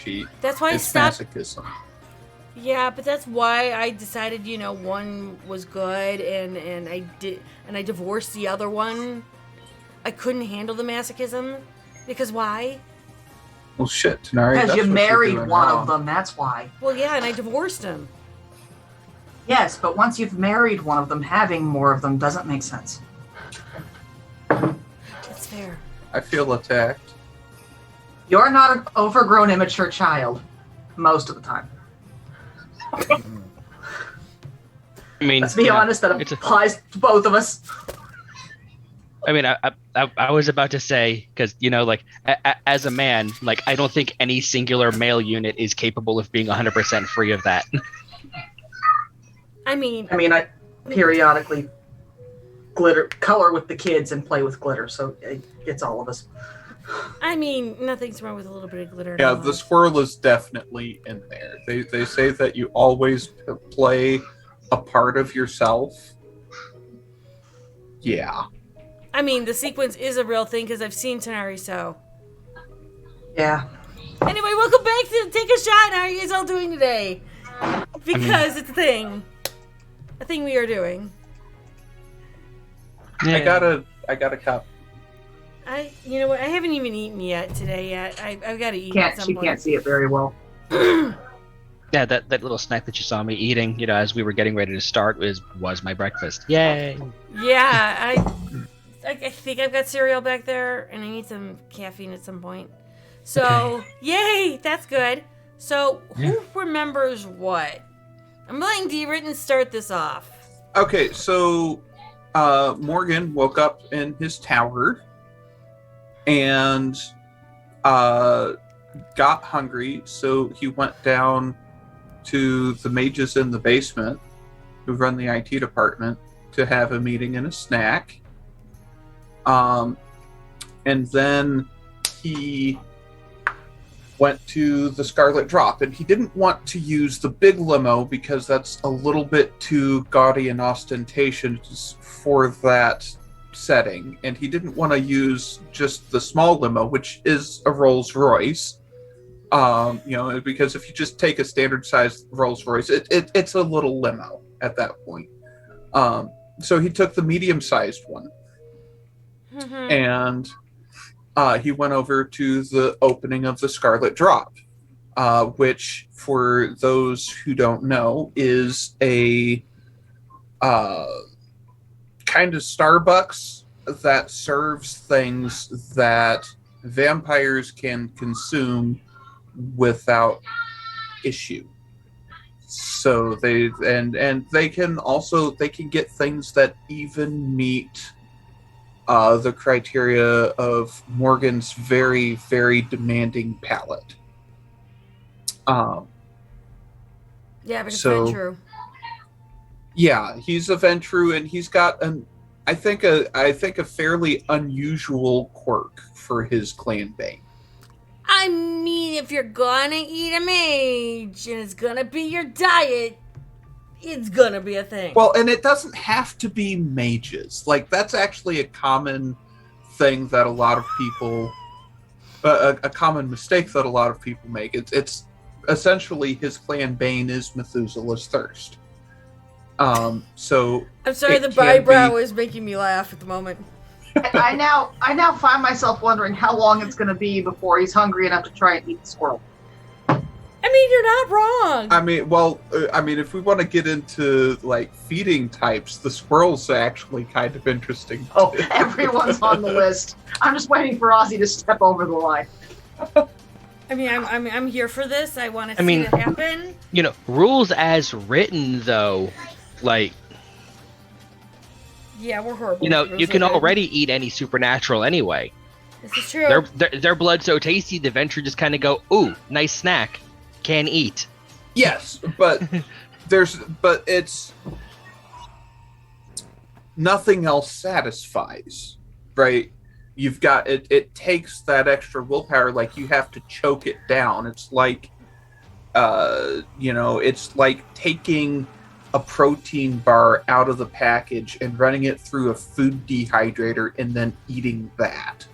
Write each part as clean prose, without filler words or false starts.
cheat. That's why I It's stopped. masochism. Yeah, but that's why I decided, one was good, and I divorced the other one. I couldn't handle the masochism because why? Well, shit, Tanari. Because that's you what you're married doing one wrong. of them, that's why. Well, yeah, and I divorced him. Yes, but once you've married one of them, having more of them doesn't make sense. That's fair. I feel attacked. You're not an overgrown, immature child. Most of the time. I mean, Let's be honest, that applies to both of us. I mean, I was about to say, because, as a man, I don't think any singular male unit is capable of being 100% free of that. I mean, I periodically color with the kids and play with glitter, so it's all of us. I mean, nothing's wrong with a little bit of glitter. Yeah, the squirrel is definitely in there. They say that you always play a part of yourself. Yeah. I mean, the sequence is a real thing because I've seen Tanari So. Yeah. Anyway, welcome back to Take a Shot. How are you guys all doing today? Because it's a thing. A thing we are doing. Yeah. I got a cup. You know what? I haven't even eaten today yet. I've got to eat. She can't see it very well. Yeah, that little snack that you saw me eating, as we were getting ready to start was my breakfast. Yay! Yeah, I think I've got cereal back there, and I need some caffeine at some point. So, Yay! That's good. So, who remembers what? I'm letting D-Written start this off. Okay, so Morgan woke up in his tower and got hungry, so he went down to the mages in the basement who run the IT department to have a meeting and a snack. And then he went to the Scarlet Drop, and he didn't want to use the big limo because that's a little bit too gaudy and ostentatious for that setting, and he didn't want to use just the small limo, which is a Rolls Royce. Because if you just take a standard sized Rolls Royce, it's a little limo at that point. So he took the medium sized one, and he went over to the opening of the Scarlet Drop, which, for those who don't know, is a kind of Starbucks that serves things that vampires can consume without issue. So they can get things that even meet the criteria of Morgan's very, very demanding palate. Yeah, but it's so- not true. Yeah, he's a Ventru, and he's got I think a fairly unusual quirk for his clan bane. I mean, if you're gonna eat a mage and it's gonna be your diet, it's gonna be a thing. Well, and it doesn't have to be mages. That's actually a common thing that a lot of people, a common mistake that a lot of people make. It's essentially his clan bane is Methuselah's thirst. So I'm sorry, it the can eyebrow be- is making me laugh at the moment. I now find myself wondering how long it's going to be before he's hungry enough to try and eat the squirrel. I mean, you're not wrong. if we want to get into feeding types, the squirrel's actually kind of interesting. Oh, everyone's on the list. I'm just waiting for Ozzy to step over the line. I mean, I'm here for this. I want to see it happen. Rules as written, though, Yeah, we're horrible. you can already eat any supernatural anyway. This is true. Their blood's so tasty, the Venture just kind of go, ooh, nice snack, can eat. Yes, but it's nothing else satisfies, right? You've got it takes that extra willpower, you have to choke it down. It's it's like taking a protein bar out of the package and running it through a food dehydrator and then eating that.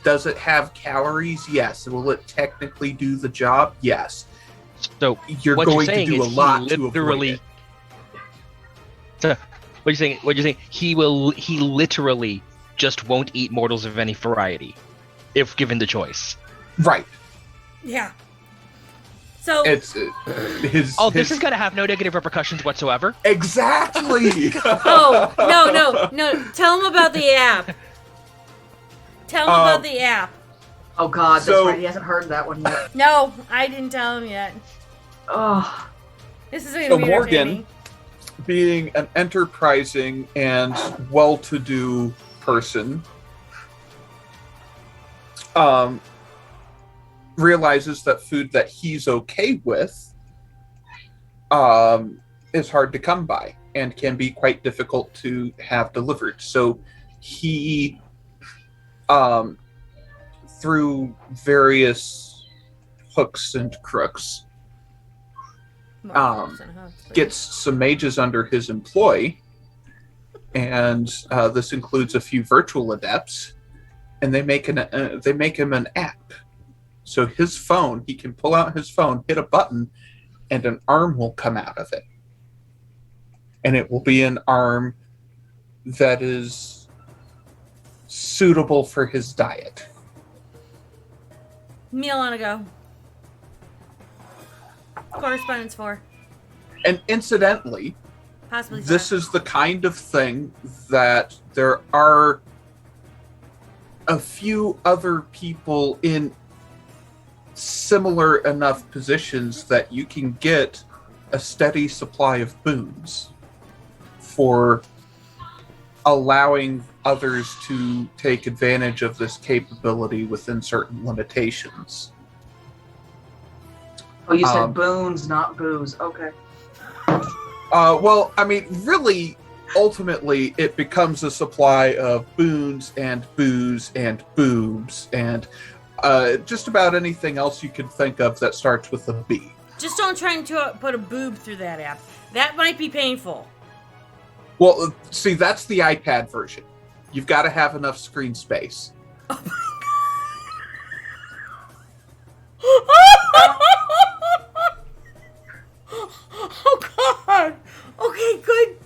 Does it have calories? Yes. Will it technically do the job? Yes. So You're what going you're to saying do a is lot he to avoid literally. it. So what you're saying? What you're saying? He literally just won't eat mortals of any variety, if given the choice. Right. Yeah. So It's his. Oh, this his- is gonna have no negative repercussions whatsoever. Exactly. oh no! Tell him about the app. Tell him about the app. Oh God, that's So- right. He hasn't heard that one yet. No, I didn't tell him yet. Oh, This is gonna So be Morgan- entertaining. Being an enterprising and well-to-do person, realizes that food that he's okay with is hard to come by and can be quite difficult to have delivered. So he, through various hooks and crooks, gets some mages under his employ, and this includes a few virtual adepts, and they make him an app. So his phone, he can pull out his phone, hit a button, and an arm will come out of it. And it will be an arm that is suitable for his diet. Meal on a go. Correspondence 4. And incidentally, Possibly 5. this is the kind of thing that there are a few other people in similar enough positions that you can get a steady supply of boons for allowing others to take advantage of this capability within certain limitations. oh, you said Um, boons, not booze. Okay. Well, I mean, really, ultimately, it becomes a supply of boons and booze and boobs and just about anything else you can think of that starts with a B. Just don't try and put a boob through that app. That might be painful. Well, see, that's the iPad version. You've got to have enough screen space. Oh God. Okay, good.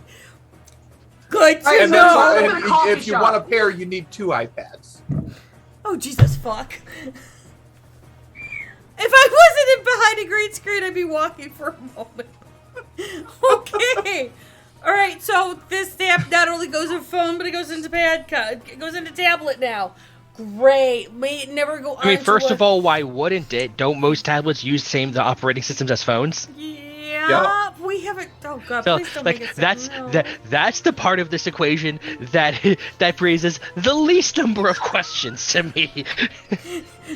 Good to Right, And so that's know. all- why- in a coffee if you shop. want a pair, you need 2 iPads. Oh Jesus fuck. If I wasn't behind a green screen, I'd be walking for a moment. Okay. All right. So this app not only goes in phone, but it goes into it goes into tablet now. Great. May it never go. I mean, first of all, why wouldn't it? Don't most tablets use the operating systems as phones? Yeah. We haven't. Oh God. So, Please don't like, make it that's no. that's the part of this equation that raises the least number of questions to me.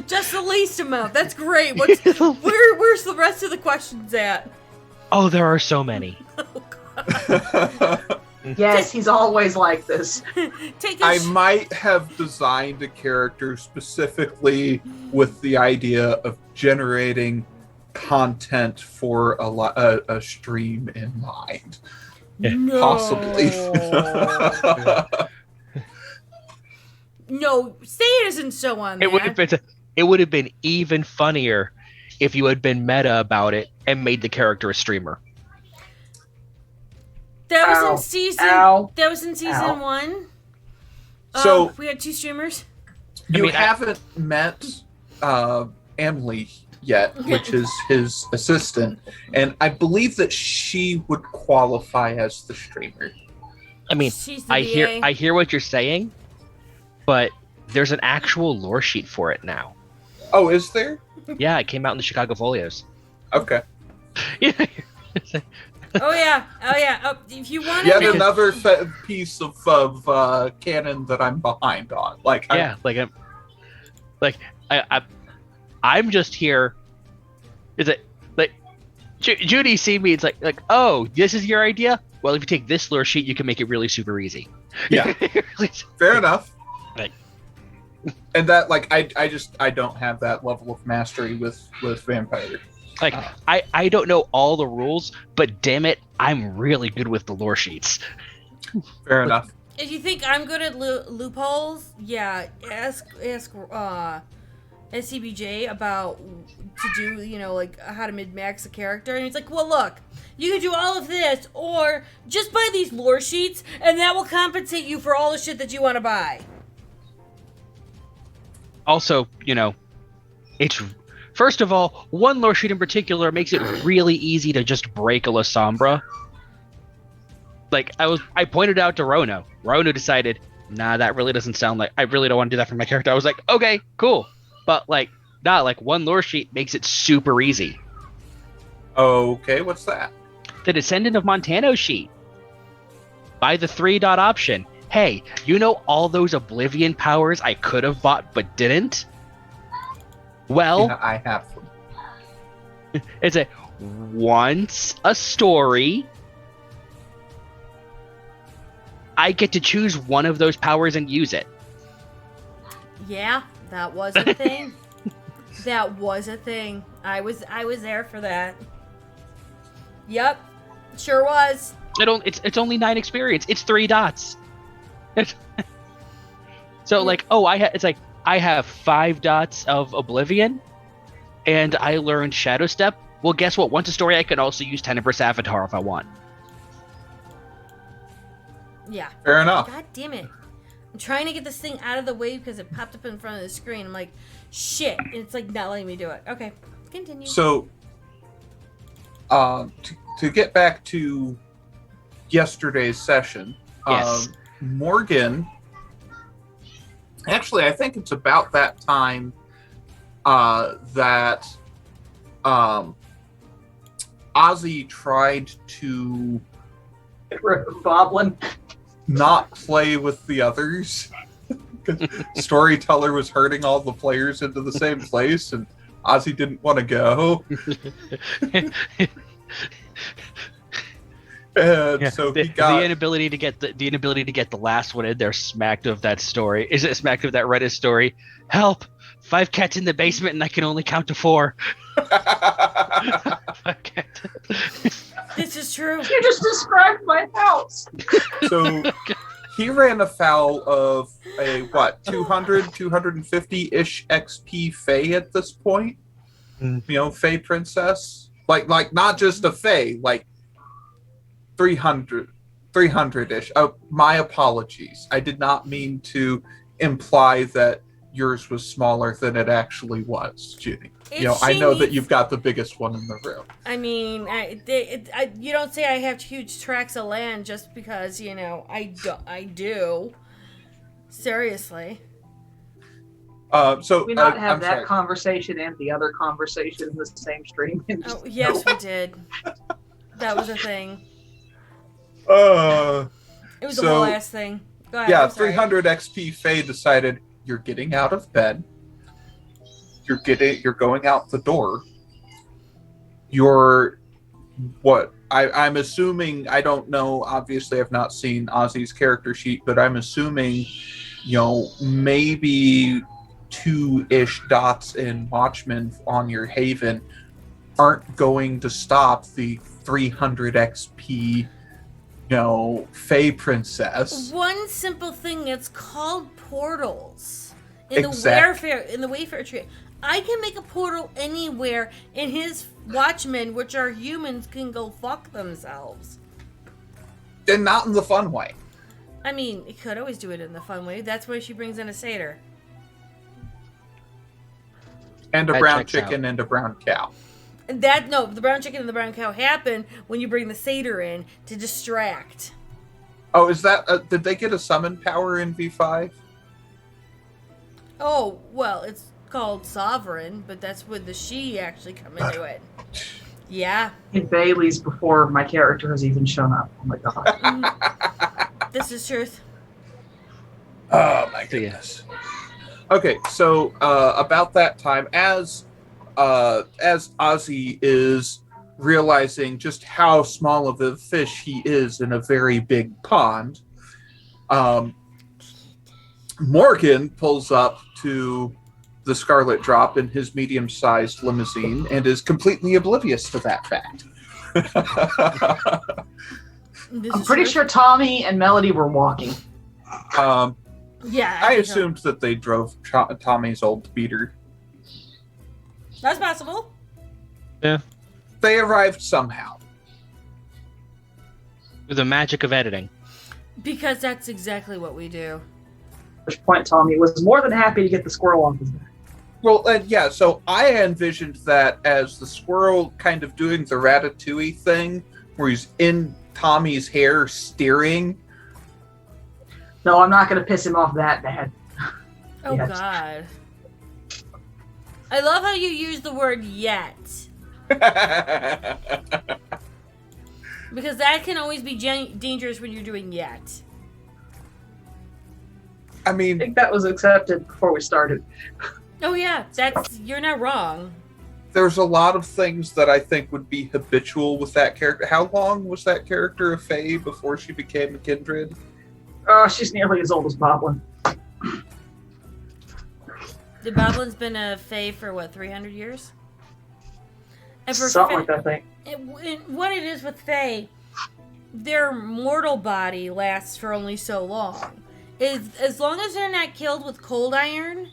Just the least amount. That's great. Where's the rest of the questions at? Oh, there are so many. Oh God. Yes, he's always like this. Take a I might have designed a character specifically with the idea of generating content for a stream in mind. no. Possibly. No, say it isn't so on there. It would have been even funnier if you had been meta about it and made the character a streamer. That was Ow. in season. Ow. That was in season Ow. 1. So- we had 2 streamers. You mean, haven't met Emily yet, which is his assistant, and I believe that she would qualify as the streamer. I mean, She's the I VA. hear what you're saying, but there's an actual lore sheet for it now. Oh, is there? Yeah, it came out in the Chicago Folios. Okay. Oh yeah. Oh, if you want Yet to, another piece of canon that I'm behind on. Like, Yeah, I'm just here. Is it like Judy see me? It's like, oh, this is your idea. Well, if you take this lore sheet, you can make it really super easy. Yeah. Fair enough. Right. And that, like, I don't have that level of mastery with Vampire. Like, I don't know all the rules, but damn it, I'm really good with the lore sheets. Fair enough. If you think I'm good at loopholes, yeah, ask SCBJ about to do, like how to mid-max a character. And he's like, well, look, you can do all of this, or just buy these lore sheets, and that will compensate you for all the shit that you want to buy. Also, it's first of all, one lore sheet in particular makes it really easy to just break a Lasombra. Like I pointed out to Rono. Rono decided, nah, that really doesn't sound like I really don't want to do that for my character. I was like, okay, cool. But one lore sheet makes it super easy. Okay, what's that? The Descendant of Montano sheet. Buy the 3-dot option. Hey, all those Oblivion powers I could have bought but didn't? Well, Yeah, I have them. it's once a story, I get to choose one of those powers and use it. Yeah, that was a thing. That was a thing. I was there for that. Yep, sure was. It's only 9 experience. It's 3 dots. So I have 5 dots of Oblivion, and I learned Shadow Step. Well, guess what? Once a story, I can also use Tenebrous Avatar if I want. Yeah. Fair enough. God damn it. I'm trying to get this thing out of the way because it popped up in front of the screen. I'm like, shit. And it's not letting me do it. Okay. Continue. So, to get back to yesterday's session, Yes. Morgan, actually, I think it's about that time that Ozzy tried to Boblin. not play with the others. Storyteller was herding all the players into the same place, and Ozzy didn't want to go. And so he got the inability to get the last one in there smacked of that story. Is it smacked of that Reddit story? Help! 5 cats in the basement and I can only count to 4. 5 cats. This is true. You just described my house. So he ran afoul of a 250-ish XP Fae at this point. Fae princess. Like not just a Fae, like 300-ish. My apologies. I did not mean to imply that yours was smaller than it actually was, Judy. I know that you've got the biggest one in the room. I mean, you don't say I have huge tracts of land just because, I do. Seriously. So We not have I'm that sorry. conversation and the other conversation in the same stream. Oh, yes, we did. That was a thing. It was a whole ass thing. Go ahead. Yeah, I'm sorry. 300 XP Faye decided you're getting out of bed. You're going out the door. I'm assuming, I don't know, obviously I've not seen Ozzy's character sheet, but I'm assuming, maybe 2-ish dots in Watchmen on your Haven aren't going to stop the 300 XP Fae princess. One simple thing, it's called portals. In Exactly. the Wayfarer tree. I can make a portal anywhere, and his Watchmen, which are humans, can go fuck themselves. And not in the fun way. I mean, it could always do it in the fun way. That's why she brings in a satyr. And a That brown checks chicken and a brown cow. And the brown chicken and the brown cow happen when you bring the satyr in to distract. Oh, is that... did they get a summon power in V5? Oh, well, it's called Sovereign, but that's when the she actually come into it. Yeah. In Bailey's before my character has even shown up. Oh my god. This is truth. Oh my goodness. Okay, so about that time, as Ozzy is realizing just how small of a fish he is in a very big pond, Morgan pulls up to the Scarlet Drop in his medium-sized limousine and is completely oblivious to that fact. This I'm is pretty truth. sure Tommy and Melody were walking. Yeah. I think so. assumed that they drove Tommy's old beater. That's possible. They arrived somehow. With the magic of editing. Because that's exactly what we do. At which point Tommy was more than happy to get the squirrel off his back. Well, yeah, so I envisioned that as the squirrel kind of doing the Ratatouille thing, where he's in Tommy's hair steering. No, I'm not going to piss him off that bad. Oh, Yes. God. I love how you use the word yet. Because that can always be dangerous when you're doing yet. I I mean, think that was accepted before we started. Oh, yeah. You're not wrong. there's a lot of things that I think would be habitual with that character. How long was that character a Fae before she became a Kindred? She's nearly as old as Boblin. The Boblin's been a Fae for, what, 300 years? And for Something like that, I think. what it is with Fae, their mortal body lasts for only so long. As long as they're not killed with cold iron,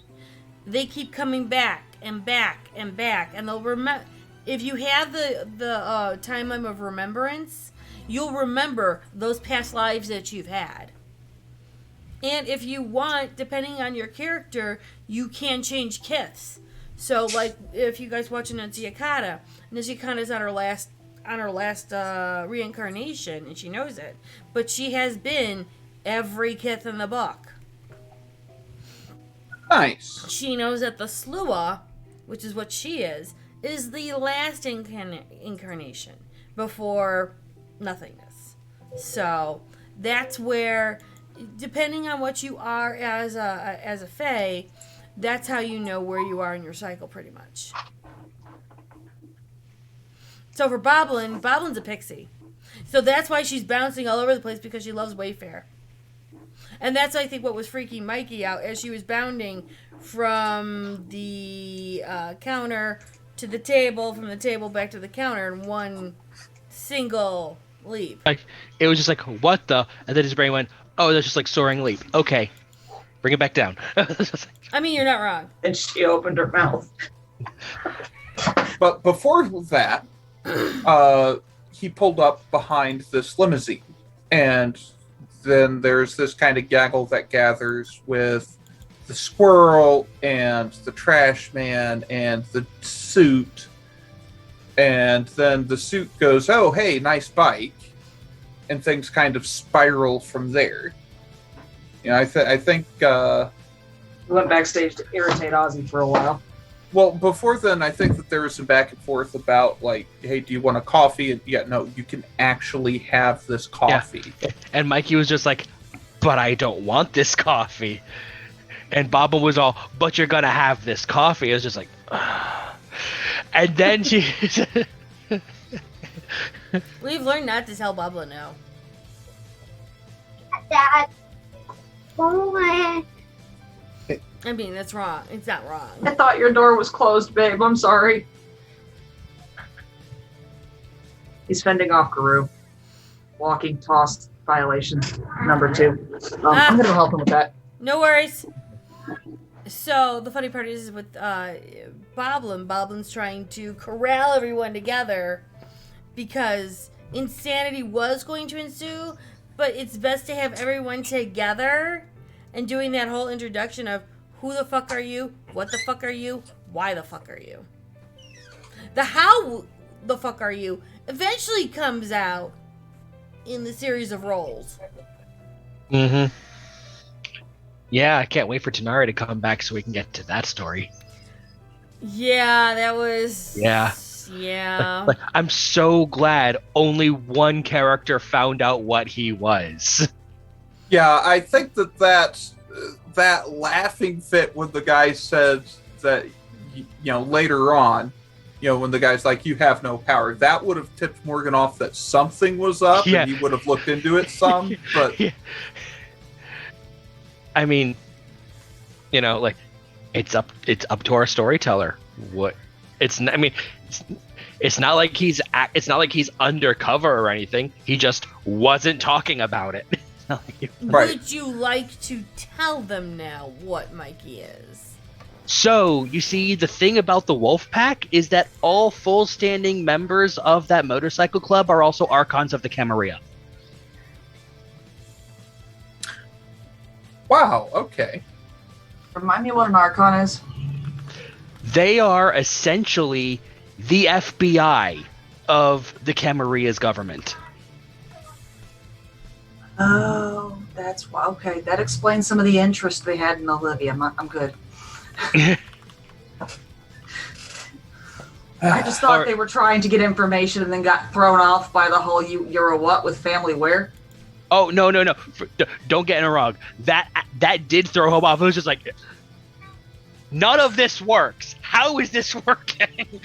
they keep coming back and back and back, and they'll remember. If you have the timeline of remembrance, you'll remember those past lives that you've had. And if you want, depending on your character, you can change kiths. So, like, if you guys watching Nunziakata, Nunziakata's on her last reincarnation, and she knows it. But she has been every kith in the book. Nice. She knows that the Slua, which is what she is the last incarnation before nothingness. So that's where, depending on what you are as a Fae, that's how you know where you are in your cycle, pretty much. So for Boblin's a pixie. So that's why she's bouncing all over the place, because she loves Wayfair. And that's, I think, what was freaking Mikey out as she was bounding from the counter to the table, from the table back to the counter in one single leap. Like, it was just like, what the? And then his brain went, oh, that's just like soaring leap. Okay, bring it back down. I mean, you're not wrong. And she opened her mouth. But before that, he pulled up behind this limousine, and then there's this kind of gaggle that gathers with the squirrel and the trash man and the suit, and then the suit goes, oh, hey, nice bike, and things kind of spiral from there. You know, I think We went backstage to irritate Ozzy for a while. well, before then, I think that there was some back and forth about, like, hey, do you want a coffee? And yeah, no, you can actually have this coffee. And Mikey was just like, but I don't want this coffee. And Baba was all, but you're gonna have this coffee. It was just like, ugh. And then she, We've learned not to tell Bubba no. Dad. Boy. I mean, that's wrong. It's not wrong. I thought your door was closed, babe. I'm sorry. He's fending off Guru. Walking tossed violation number 2. I'm going to help him with that. No worries. So the funny part is with Boblin's trying to corral everyone together because insanity was going to ensue, but it's best to have everyone together and doing that whole introduction of who the fuck are you, what the fuck are you, why the fuck are you. The how the fuck are you eventually comes out in the series of roles. mm-hmm. Yeah, I can't wait for Tanari to come back so we can get to that story. Yeah, that was... Yeah. Yeah. Like, I'm so glad only one character found out what he was. Yeah, I think that laughing fit when the guy said that, you know, later on, you know, when the guy's like, you have no power, that would have tipped Morgan off that something was up, Yeah. and he would have looked into it some, but... Yeah. I mean, you know, like, it's up to our storyteller. What? It's not like he's undercover or anything. He just wasn't talking about it. telling you. Right. Would you like to tell them now what Mikey is? So, you see, the thing about the Wolf Pack is that all full-standing members of that motorcycle club are also Archons of the Camarilla. Wow. Okay. Remind me what an Archon is. They are essentially the FBI of the Camarilla's government. Oh, that's why. Okay, that explains some of the interest they had in Olivia. I'm good. I just thought they were trying to get information and then got thrown off by the whole you're a what with family where? Oh, no. Don't get me wrong. That did throw him off. It was just like, none of this works. How is this working?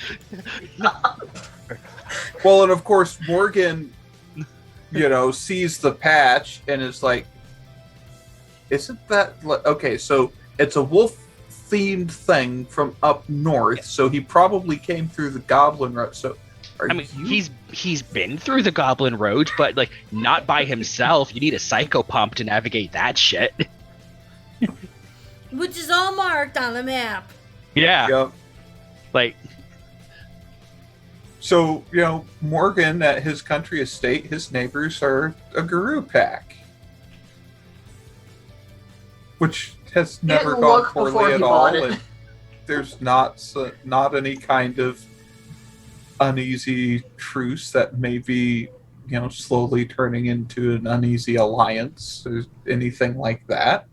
Well, and of course, Morgan, sees the patch and is like, isn't that... Okay, so it's a wolf-themed thing from up north, so he probably came through the Goblin Road. So, he's been through the Goblin Road, but, like, not by himself. You need a psychopomp to navigate that shit. Which is all marked on the map. Yeah. Yep. Like... So, Morgan at his country estate, his neighbors are a Guru pack. Which has never Didn't gone look before poorly he at bought all. it. And there's not any kind of uneasy truce that may be, slowly turning into an uneasy alliance or anything like that.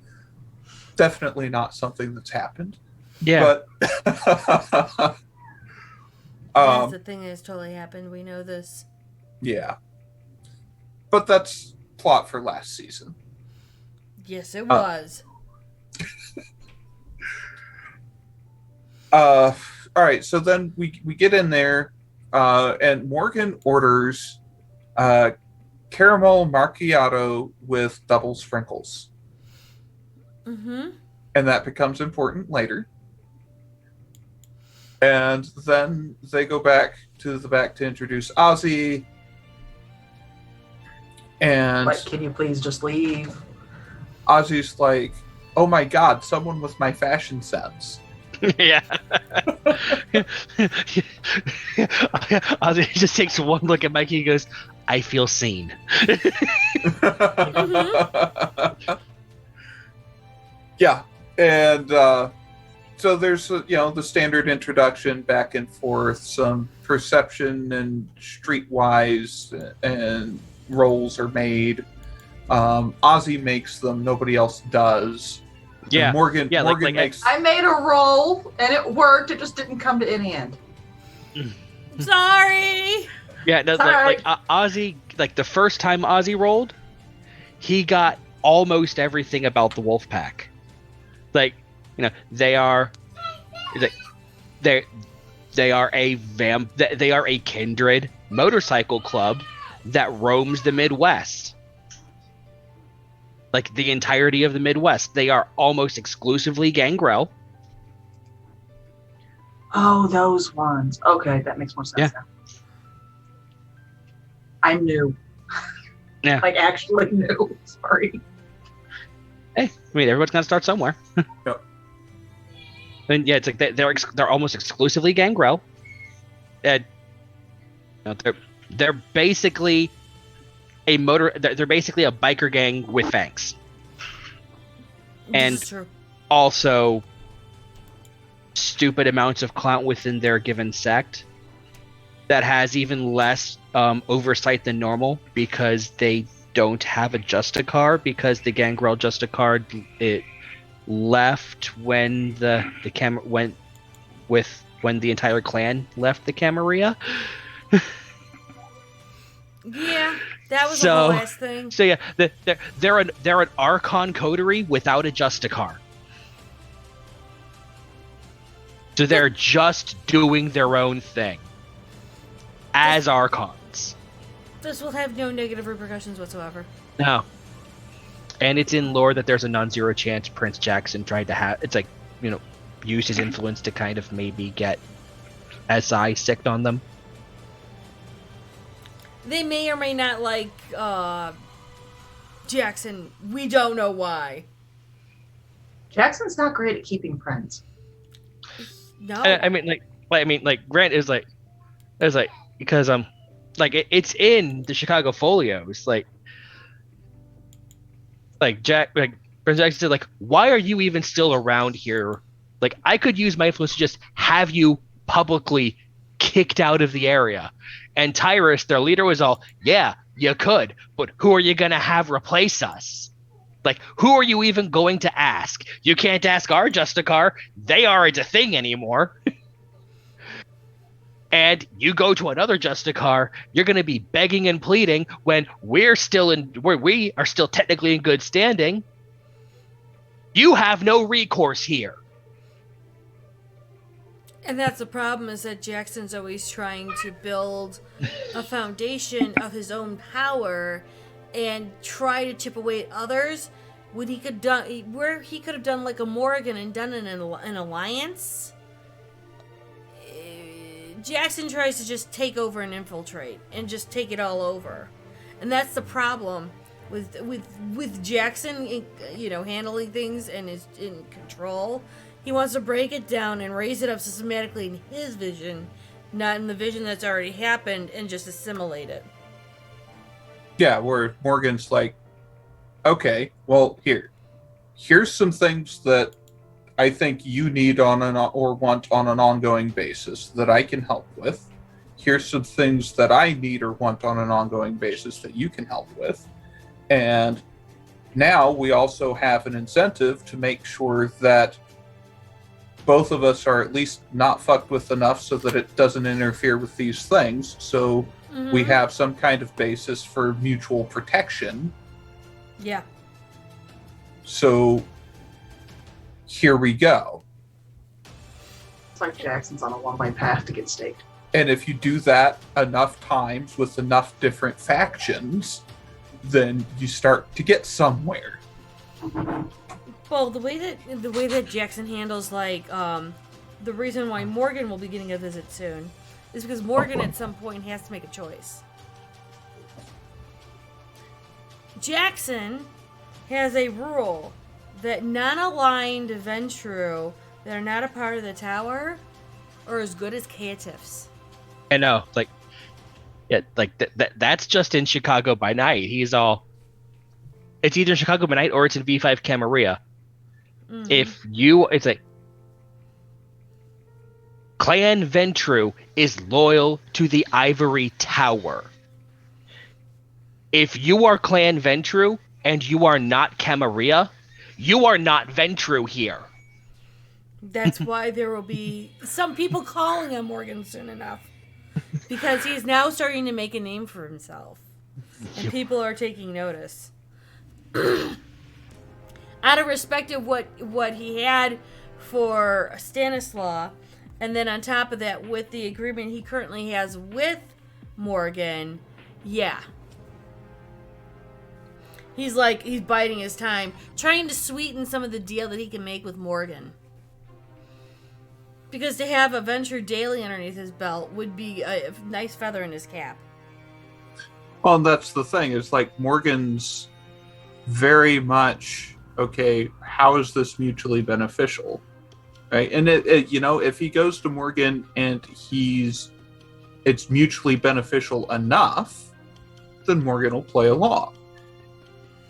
Definitely not something that's happened. Yeah. But... That's the thing that has totally happened. We know this. Yeah. But that's plot for last season. Yes, it was. All right, so then we get in there, and Morgan orders caramel macchiato with double sprinkles. Mm-hmm. And that becomes important later. And then they go back to introduce Ozzy. And Like, can you please just leave? Ozzy's like, oh my god, someone with my fashion sense. Yeah. Ozzy just takes one look at Mikey and goes, I feel seen. Yeah. And so there's the standard introduction back and forth, some perception and streetwise, and rolls are made. Ozzy makes them, nobody else does. Yeah. And Morgan like makes... I made a roll and it worked. It just didn't come to any end. Sorry. Yeah, no, like Ozzy, like the first time Ozzy rolled, he got almost everything about the Wolf Pack. Like, they are a kindred motorcycle club that roams the Midwest. Like the entirety of the Midwest. They are almost exclusively Gangrel. Oh, those ones. Okay, that makes more sense now. I'm new. Yeah. Like, actually new. Sorry. Hey, I mean, everyone's gonna start somewhere. Yep. And yeah, it's like they're almost exclusively Gangrel. And they're basically they're basically a biker gang with fangs. And This is true. also stupid amounts of clout within their given sect that has even less oversight than normal because they don't have a Justicar, because the Gangrel Justicar it left when the entire clan left the Camarilla. Yeah, that was the last thing. So yeah, they're an Archon coterie without a Justicar. So they're just doing their own thing as Archons. This will have no negative repercussions whatsoever. No. And it's in lore that there's a non-zero chance Prince Jackson tried to have... It's like, use his influence to kind of maybe get SI sicked on them. They may or may not like Jackson, we don't know why. Jackson's not great at keeping friends. No. I mean, Grant is like, because it's in the Chicago Folios, like Brent Jackson said, like, why are you even still around here? Like, I could use my influence to just have you publicly kicked out of the area. And Tyrus, their leader, was all, yeah, you could, but who are you gonna have replace us? Like, who are you even going to ask? You can't ask our Justicar. They aren't a thing anymore. And you go to another Justicar, you're going to be begging and pleading when we are still technically in good standing. You have no recourse here. And that's the problem, is that Jackson's always trying to build a foundation of his own power and try to chip away at others when he could have done like a Morgan and done an alliance. Jackson tries to just take over and infiltrate and just take it all over, and that's the problem with Jackson, handling things and is in control. He wants to break it down and raise it up systematically in his vision, not in the vision that's already happened, and just assimilate it. Yeah, where Morgan's like, okay, well, here's some things that I think you need or want on an ongoing basis that I can help with. Here's some things that I need or want on an ongoing basis that you can help with. And now we also have an incentive to make sure that both of us are at least not fucked with enough so that it doesn't interfere with these things. So we have some kind of basis for mutual protection. Yeah. So here we go. It's like Jackson's on a one-way path to get staked. And if you do that enough times with enough different factions, then you start to get somewhere. Well, the way that Jackson handles the reason why Morgan will be getting a visit soon is because Morgan at some point has to make a choice. Jackson has a rule that non-aligned Ventrue that are not a part of the tower are as good as caitiffs. I know, that's just in Chicago by night. It's either in Chicago by night or it's in V5 Camarilla. Mm-hmm. It's like Clan Ventrue is loyal to the Ivory Tower. If you are Clan Ventrue and you are not Camarilla, you are not Ventrue here. That's why there will be some people calling him Morgan soon enough. Because he's now starting to make a name for himself. And people are taking notice. Out of respect of what he had for Stanislaw, and then on top of that, with the agreement he currently has with Morgan, yeah. He's biding his time, trying to sweeten some of the deal that he can make with Morgan. Because to have a Ventrue daily underneath his belt would be a nice feather in his cap. Well, and that's the thing. It's like Morgan's very much, okay, how is this mutually beneficial? Right? And if he goes to Morgan and it's mutually beneficial enough, then Morgan will play along.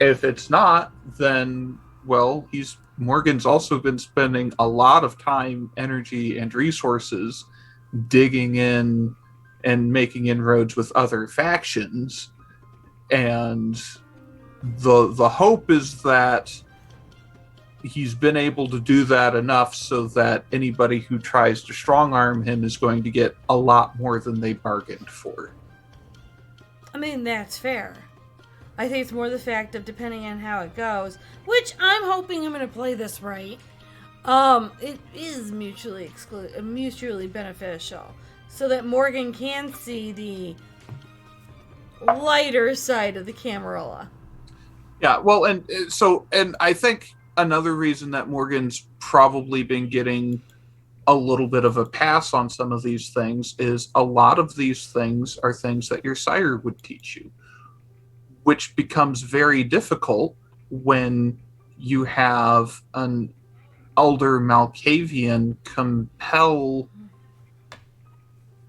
If it's not, then, well, Morgan's also been spending a lot of time, energy, and resources digging in and making inroads with other factions. And the hope is that he's been able to do that enough so that anybody who tries to strong-arm him is going to get a lot more than they bargained for. I mean, that's fair. I think it's more the fact of depending on how it goes, which I'm hoping I'm going to play this right. It is mutually beneficial, so that Morgan can see the lighter side of the Camarilla. Yeah, well, and I think another reason that Morgan's probably been getting a little bit of a pass on some of these things is a lot of these things are things that your sire would teach you. which becomes very difficult when you have an elder Malkavian compel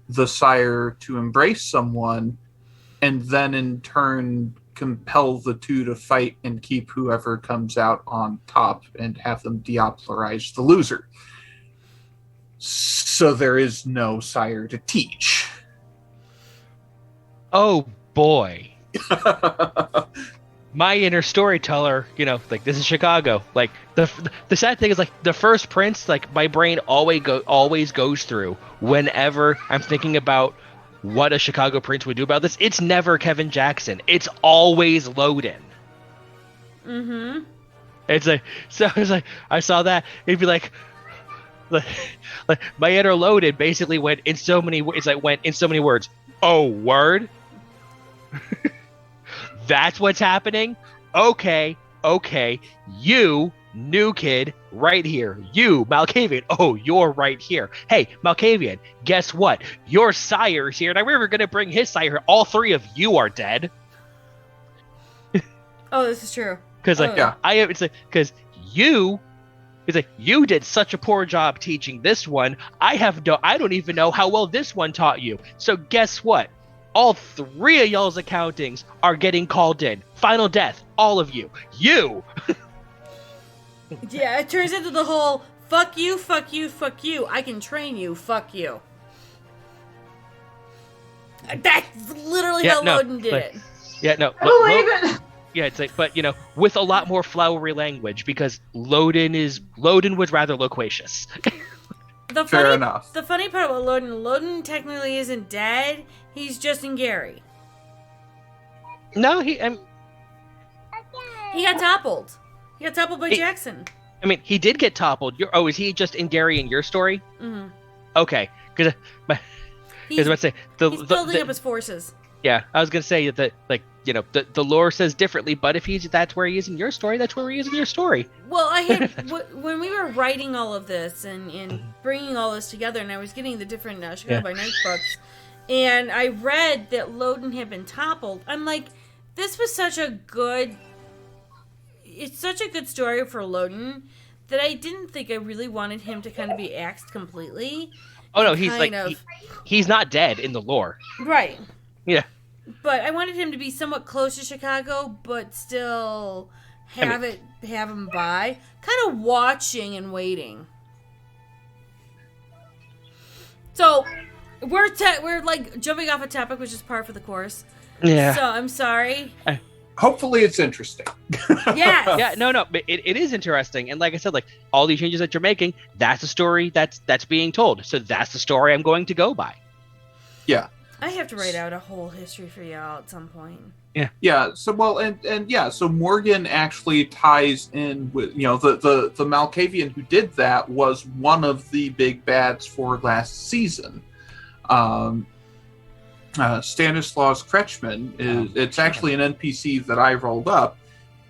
the sire to embrace someone, and then in turn compel the two to fight and keep whoever comes out on top and have them deoplarize the loser. So there is no sire to teach. Oh boy. My inner storyteller, like, this is Chicago. Like, the sad thing is, like, the first Prince, like, my brain always goes through whenever I'm thinking about what a Chicago Prince would do about this. It's never Kevin Jackson. It's always Loden. Mm-hmm. It's like, so it's like, I saw that, it'd be like my inner Loden basically went in so many words. Oh, word? That's what's happening? Okay. You, new kid, right here. You, Malkavian. Oh, you're right here. Hey, Malkavian, guess what? Your sire's here, and we were going to bring his sire. All three of you are dead. Oh, this is true. Because, like, Yeah. you did such a poor job teaching this one. I don't even know how well this one taught you. So guess what? All three of y'all's accountings are getting called in. Final death, all of you. You! Yeah, it turns into the whole fuck you, fuck you, fuck you. I can train you, fuck you. That's literally how Loden did it. Yeah, no. I believe it. Yeah, it's like, but with a lot more flowery language, because Loden was rather loquacious. Fair enough. The funny part about Loden technically isn't dead. He's just in Gary. No, He got toppled. He got toppled by Jackson. I mean, he did get toppled. Is he just in Gary in your story? Mm-hmm. Okay, because He's about to say building up his forces. Yeah, I was gonna say that, like, the lore says differently, but if that's where he is in your story, that's where he is in your story. Well, I had when we were writing all of this and bringing all this together, and I was getting the different Chicago by Night books, and I read that Loden had been toppled. I'm like, this was it's such a good story for Loden that I didn't think I really wanted him to kind of be axed completely. Oh no, he's not dead in the lore. Right. Yeah. But I wanted him to be somewhat close to Chicago, but still have him by, kind of watching and waiting. So we're like jumping off a topic, which is par for the course. Yeah. So I'm sorry. Hopefully it's interesting. Yes. Yeah. No. But it is interesting, and like I said, like, all these changes that you're making, that's a story that's being told. So that's the story I'm going to go by. Yeah. I have to write out a whole history for y'all at some point. Yeah. So so Morgan actually ties in with the Malkavian who did that was one of the big bads for last season. Stanislaus Kretschmann it's actually an NPC that I rolled up,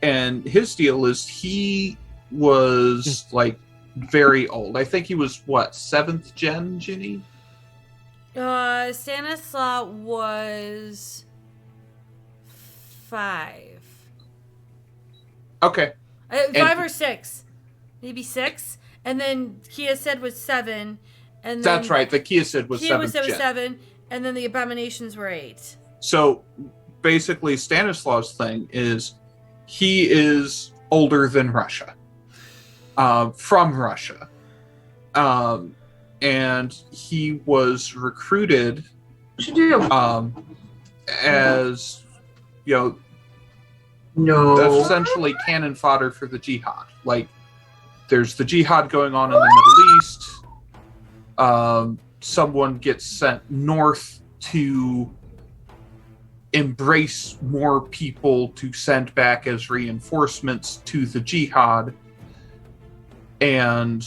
and his deal is he was like very old. I think he was 7th gen, Ginny? Stanislaus was 5. Okay. 5 or 6. Maybe 6. And then Kia said was 7. And then That's right. The Kia Sid was Kia 7th was gen. 7. And then the Abominations were 8. So basically Stanislaus' thing is he is older than Russia. From Russia. And he was recruited What you do? as No. essentially cannon fodder for the jihad. Like, there's the jihad going on in the Middle East. Someone gets sent north to embrace more people to send back as reinforcements to the jihad, and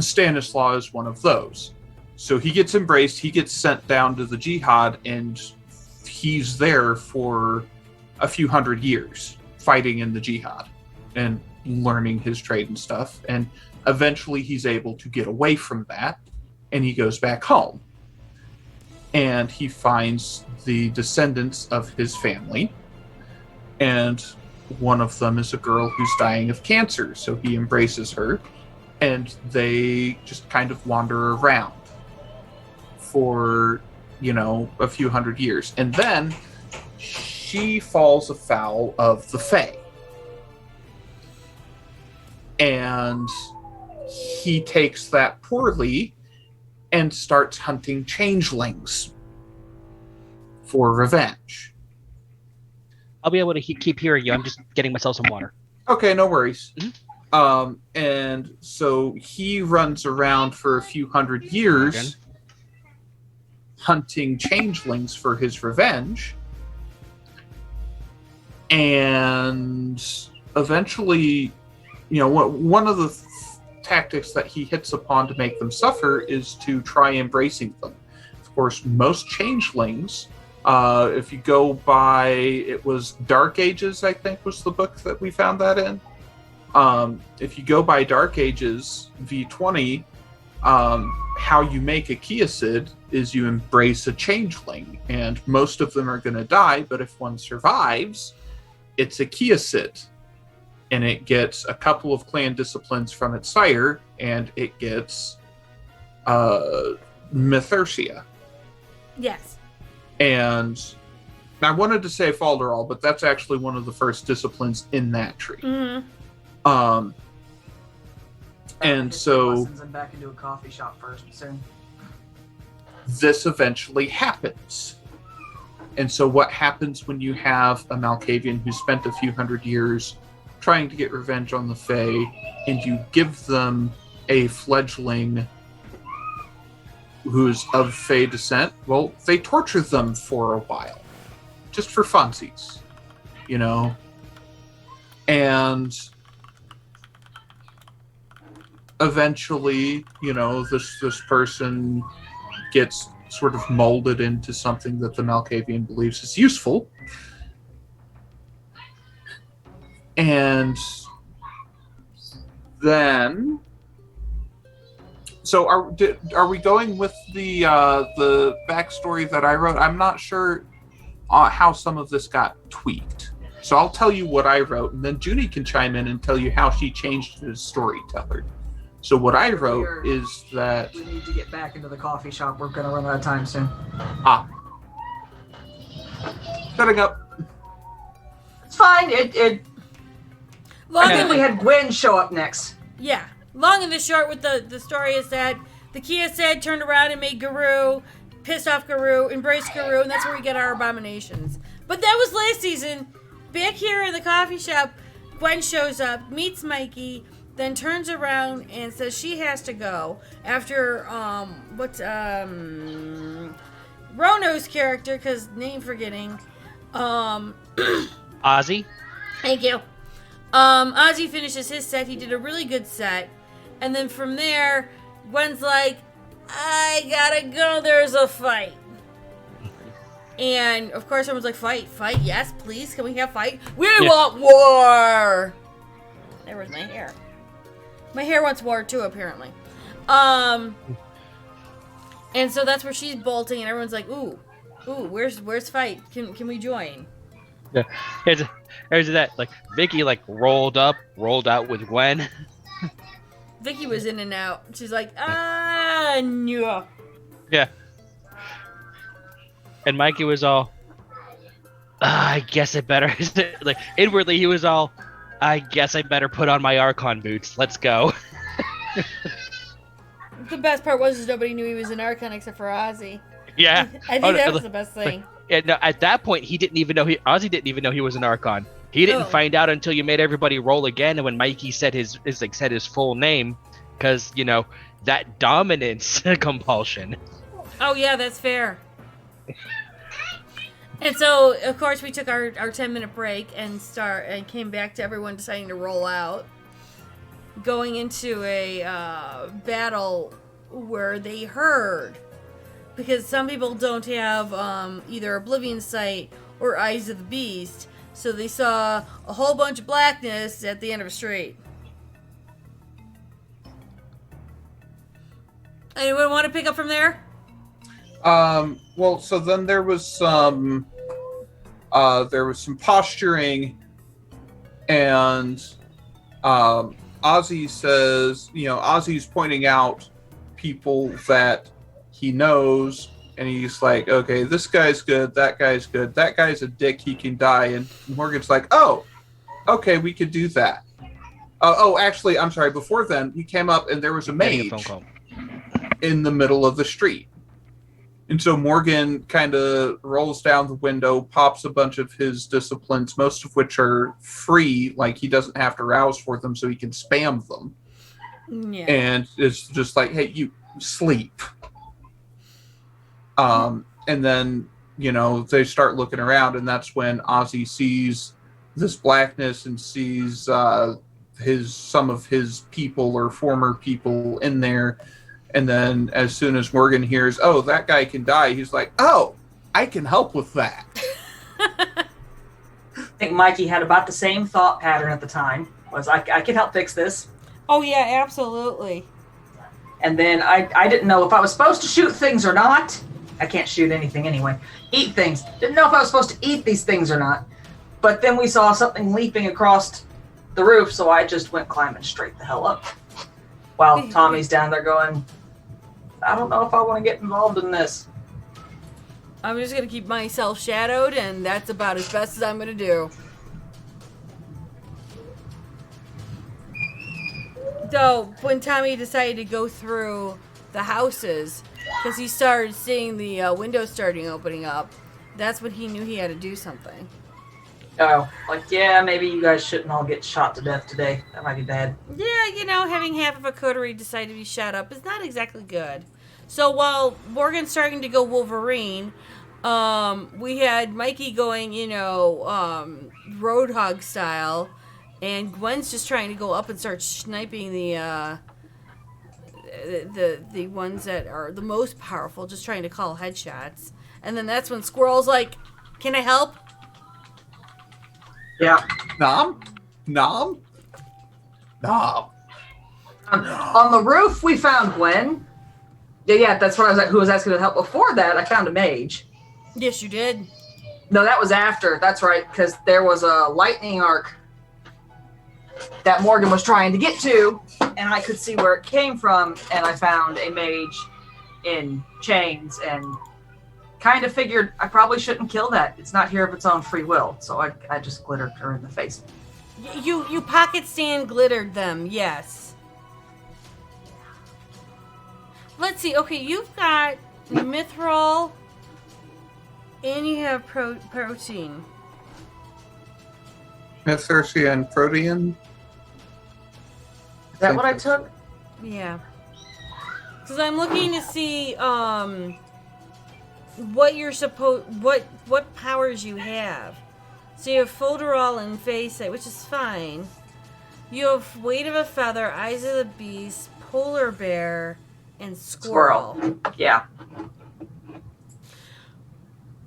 Stanislaus is one of those. So he gets embraced, he gets sent down to the jihad, and he's there for a few hundred years fighting in the jihad and learning his trade and stuff. And eventually he's able to get away from that, and he goes back home. and he finds the descendants of his family, and one of them is a girl who's dying of cancer, so he embraces her, and they just kind of wander around for, a few hundred years. And then she falls afoul of the Fae. And he takes that poorly and starts hunting changelings for revenge. I'll be able to keep hearing you. I'm just getting myself some water. Okay, no worries. Mm-hmm. And so he runs around for a few hundred years hunting changelings for his revenge. And eventually, one of the tactics that he hits upon to make them suffer is to try embracing them. Of course, most changelings, if you go by, it was Dark Ages, I think was the book that we found that in. If you go by Dark Ages V20, how you make a Keosid is you embrace a changeling, and most of them are going to die, but if one survives, it's a Keosid. And it gets a couple of clan disciplines from its sire, and it gets Mithersia. Yes. And I wanted to say Falderall, but that's actually one of the first disciplines in that tree. Mm-hmm. And so lessons and back into a coffee shop first soon. This eventually happens. And so what happens when you have a Malkavian who spent a few hundred years trying to get revenge on the Fae, and you give them a fledgling who's of Fae descent? Well, they torture them for a while. Just for funsies. And eventually, this person gets sort of molded into something that the Malkavian believes is useful. And then, so are we going with the backstory that I wrote? I'm not sure how some of this got tweaked. So I'll tell you what I wrote, and then Junie can chime in and tell you how she changed it as storyteller. So what I wrote is that We need to get back into the coffee shop. We're going to run out of time soon. Setting up. It's fine. Long I think and we had Gwen show up next. yeah. Long and the short with the story is that the Keosid turned around and made Garou, pissed off Garou, embraced Garou, and that's where we get our abominations. But that was last season. Back here in the coffee shop, Gwen shows up, meets Mikey, then turns around and says she has to go after Rono's character, because name forgetting. Ozzy? Thank you. Ozzy finishes his set. He did a really good set. And then from there, Gwen's like, I gotta go, there's a fight. And of course everyone's like, fight, yes, please, can we have fight? We want war! There was my hair. My hair wants war too, apparently. And so that's where she's bolting, and everyone's like, ooh, where's fight? Can we join? Yeah. Here's that. Like Vicky, rolled out with Gwen. Vicky was in and out. She's like, no. Yeah. And Mikey was all, I guess I better. Inwardly, he was all, I guess I better put on my Archon boots. Let's go. The best part was nobody knew he was an Archon except for Ozzy. Yeah. I think that was the best thing. Yeah, no, at that point, Ozzy didn't even know he was an Archon. He didn't find out until you made everybody roll again, and when Mikey said his full name, because that dominance compulsion. Oh yeah, that's fair. And so, of course, we took our 10-minute break and came back to everyone deciding to roll out, going into a battle where they heard, because some people don't have either Oblivion Sight or Eyes of the Beast, so they saw a whole bunch of blackness at the end of a street. Anyone want to pick up from there? Well, so then there was some posturing, and Ozzy says, Ozzy's pointing out people that he knows, and he's like, okay, this guy's good, that guy's good, that guy's a dick, he can die, and Morgan's like, oh, okay, we could do that. Actually, I'm sorry, before then, we came up and there was a Getting a mage phone call. in the middle of the street. And so Morgan kind of rolls down the window, pops a bunch of his disciplines, most of which are free, like he doesn't have to rouse for them, so he can spam them. Yeah. And it's just like, hey, you sleep. And then, they start looking around, and that's when Ozzy sees this blackness and sees some of his people or former people in there. And then as soon as Morgan hears, oh, that guy can die, he's like, oh, I can help with that. I think Mikey had about the same thought pattern at the time. Was I can help fix this. Oh yeah, absolutely. And then I didn't know if I was supposed to shoot things or not. I can't shoot anything anyway. Eat things. Didn't know if I was supposed to eat these things or not. But then we saw something leaping across the roof, so I just went climbing straight the hell up. While Tommy's down there going, I don't know if I want to get involved in this. I'm just going to keep myself shadowed, and that's about as best as I'm going to do. Though, when Tommy decided to go through the houses, because he started seeing the windows starting opening up, that's when he knew he had to do something. Oh, yeah, maybe you guys shouldn't all get shot to death today. That might be bad. Yeah, having half of a coterie decide to be shot up is not exactly good. So while Morgan's starting to go Wolverine, we had Mikey going, Roadhog style, and Gwen's just trying to go up and start sniping the ones that are the most powerful, just trying to call headshots. And then that's when Squirrel's like, can I help? Yeah. Nom? On the roof, we found Gwen. Yeah, that's what I was who was asking to help. Before that, I found a mage. Yes, you did. No, that was after. That's right, because there was a lightning arc that Morgan was trying to get to, and I could see where it came from, and I found a mage in chains, and kind of figured I probably shouldn't kill that. It's not here of its own free will, so I just glittered her in the face. You pocket stand glittered them, yes. Let's see. Okay, you've got mithril, and you have protein. Mithursia and Protean. Is that what I took? Yeah. Because I'm looking to see what you're what powers you have. So you have Folderol and Face Sight, which is fine. You have Weight of a Feather, Eyes of the Beast, Polar Bear, and Squirrel. Yeah.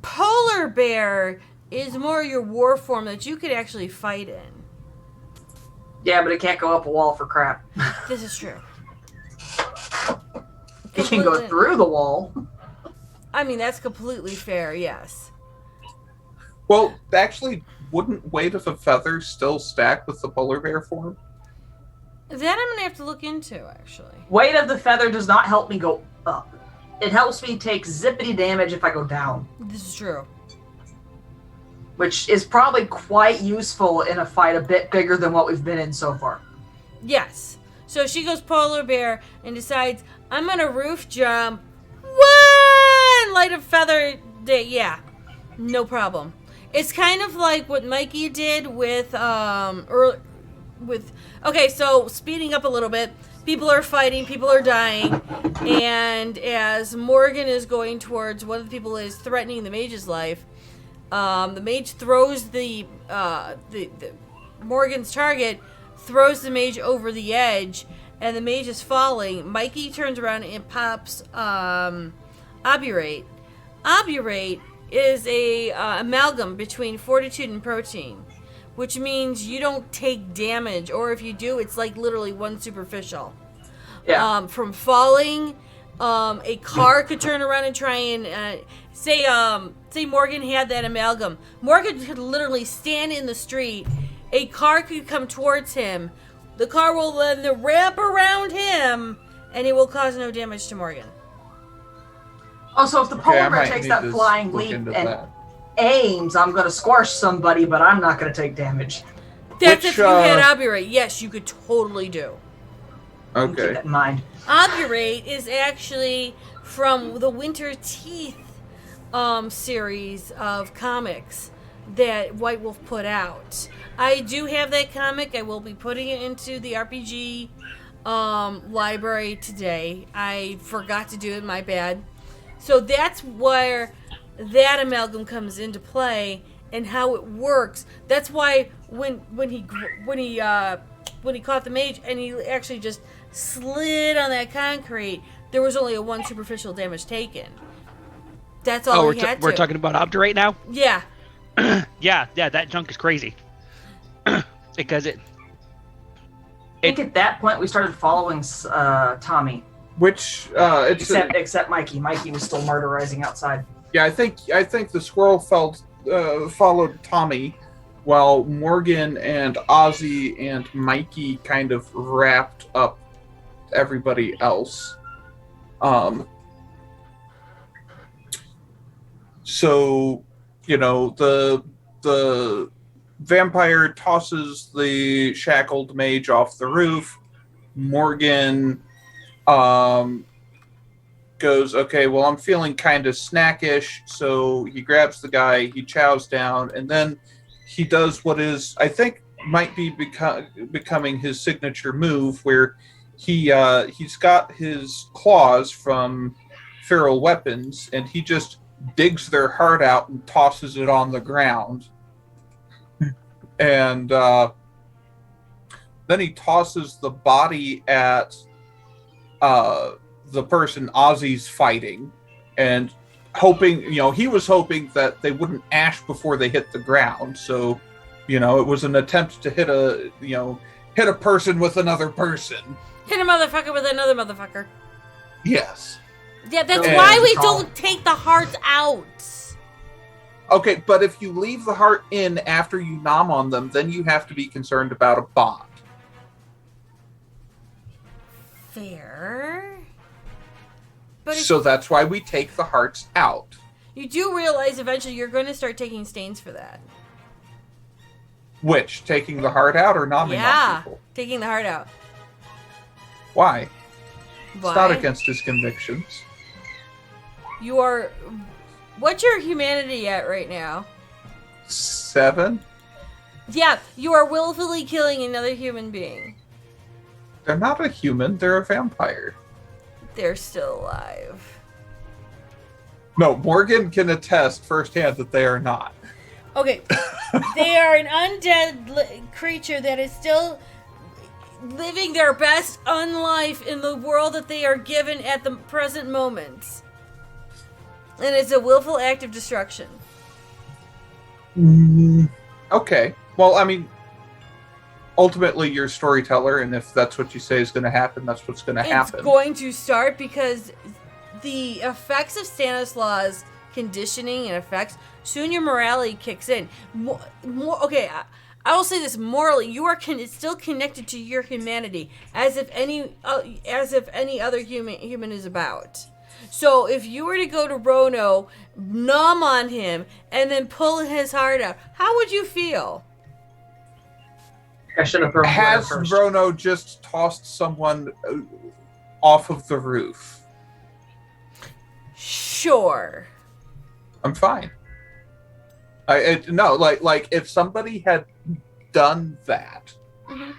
Polar Bear is more your war form that you could actually fight in. Yeah, but it can't go up a wall for crap. This is true. It can go through the wall. I mean, that's completely fair, yes. Well, actually, wouldn't Weight of a Feather still stack with the Polar Bear form? That I'm going to have to look into, actually. Weight of the Feather does not help me go up. It helps me take zippity damage if I go down. This is true. Which is probably quite useful in a fight a bit bigger than what we've been in so far. Yes. So she goes Polar Bear and decides, I'm going to roof jump. One! Light of Feather. Yeah. No problem. It's kind of like what Mikey did with, okay, so speeding up a little bit, people are fighting, people are dying, and as Morgan is going towards one of the people is threatening the mage's life, the mage throws the Morgan's target, throws the mage over the edge, and the mage is falling. Mikey turns around and pops Obburate. Obburate is a amalgam between Fortitude and Protein, which means you don't take damage, or if you do, it's like literally one superficial. Yeah. From falling, A car could turn around and try and say Morgan had that amalgam. Morgan could literally stand in the street. A car could come towards him. The car will then wrap around him, and it will cause no damage to Morgan. Oh, so if the Okay, polar I bear might takes need that to flying look leap into and that. aims, I'm going to squash somebody, but I'm not going to take damage. That's Which, if you had oburate. Yes, you could totally do. Keep Okay. that in mind. Oburate is actually from the Winter Teeth series of comics that White Wolf put out. I do have that comic. I will be putting it into the RPG library today. I forgot to do it, my bad. So that's where that amalgam comes into play and how it works. That's why when he caught the mage and he actually just slid on that concrete, there was only a 1 superficial damage taken. That's all he had to. We're talking about Obdurate now? Yeah. Yeah, that junk is crazy. Because I think at that point we started following Tommy. Which it's Except Mikey. Mikey was still murderizing outside. yeah. I think the squirrel followed Tommy, while Morgan and Ozzy and Mikey kind of wrapped up everybody else. So, the vampire tosses the shackled mage off the roof. Morgan goes, okay, well, I'm feeling kind of snackish, so he grabs the guy, he chows down, and then he does what is, I think, might be becoming his signature move, where he's got his claws from feral weapons, and he just digs their heart out and tosses it on the ground. And then he tosses the body at the person Ozzy's fighting, and hoping, he was hoping that they wouldn't ash before they hit the ground. So, it was an attempt to hit a person with another person. Hit a motherfucker with another motherfucker. Yes. Yeah, that's And- why we don't take the hearts out. Okay, but if you leave the heart in after you nom on them, then you have to be concerned about a bond. Fair. But So that's why we take the hearts out. you do realize eventually you're going to start taking stains for that. Which, taking the heart out or nomming on Yeah, people? taking the heart out. Why? Why? It's not against his convictions. You are. What's your humanity at right now? 7? Yeah, you are willfully killing another human being. They're not a human, they're a vampire. They're still alive. No, Morgan can attest firsthand that they are not. Okay, they are an undead creature that is still living their best unlife in the world that they are given at the present moment. And it's a willful act of destruction. Okay. Well, I mean, ultimately you're a storyteller, and if that's what you say is going to happen, that's what's going to happen. It's going to start because the effects of Stanislaus' conditioning and effects, soon your morality kicks in. Okay, I will say this morally, you are still connected to your humanity, as if any other human is about. So if you were to go to Rono, numb on him, and then pull his heart out, how would you feel? I should have thrown Has first. Bruno just tossed someone off of the roof? Sure. I'm fine. Like if somebody had done that, Mhm.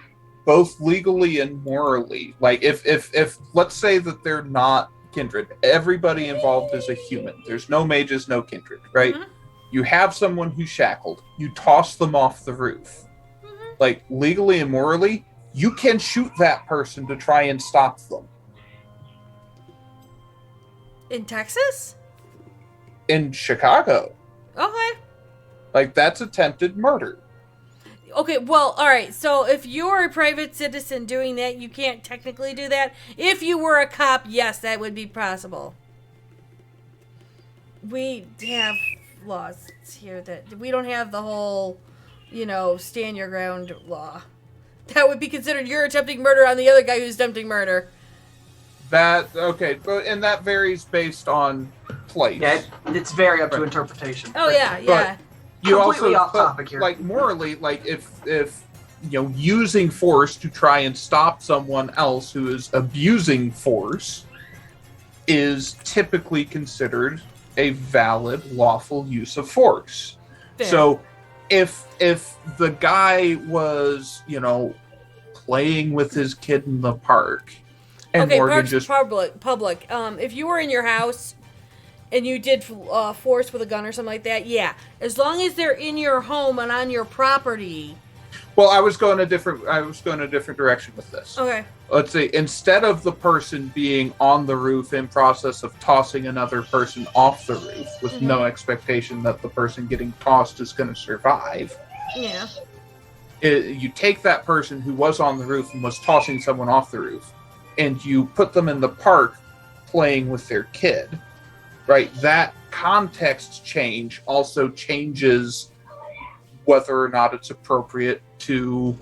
both legally and morally, like if let's say that they're not kindred, everybody involved is a human. There's no mages, no kindred, right? Mhm. You have someone who's shackled, you toss them off the roof. Mhm. Like legally and morally, you can shoot that person to try and stop them. In Texas? In Chicago, Okay. like that's attempted murder. Okay, well, all right. So if you're a private citizen doing that, you can't technically do that. If you were a cop, yes, that would be possible. We have laws here that we don't have the whole, stand your ground law. That would be considered you're attempting murder on the other guy who's attempting murder. And that varies based on place. Yeah, it's very up to interpretation. Oh yeah. But you Completely also off topic here. like morally, like if using force to try and stop someone else who is abusing force is typically considered a valid, lawful use of force. Fair. So if the guy was, playing with his kid in the park, and Morgan parks just public. If you were in your house and you did force with a gun or something like that, yeah. As long as they're in your home and on your property. Well, I was going a different direction with this. Okay. Let's say instead of the person being on the roof in process of tossing another person off the roof with no expectation that the person getting tossed is going to survive. Yeah. You take that person who was on the roof and was tossing someone off the roof, and you put them in the park playing with their kid, right? That context change also changes whether or not it's appropriate to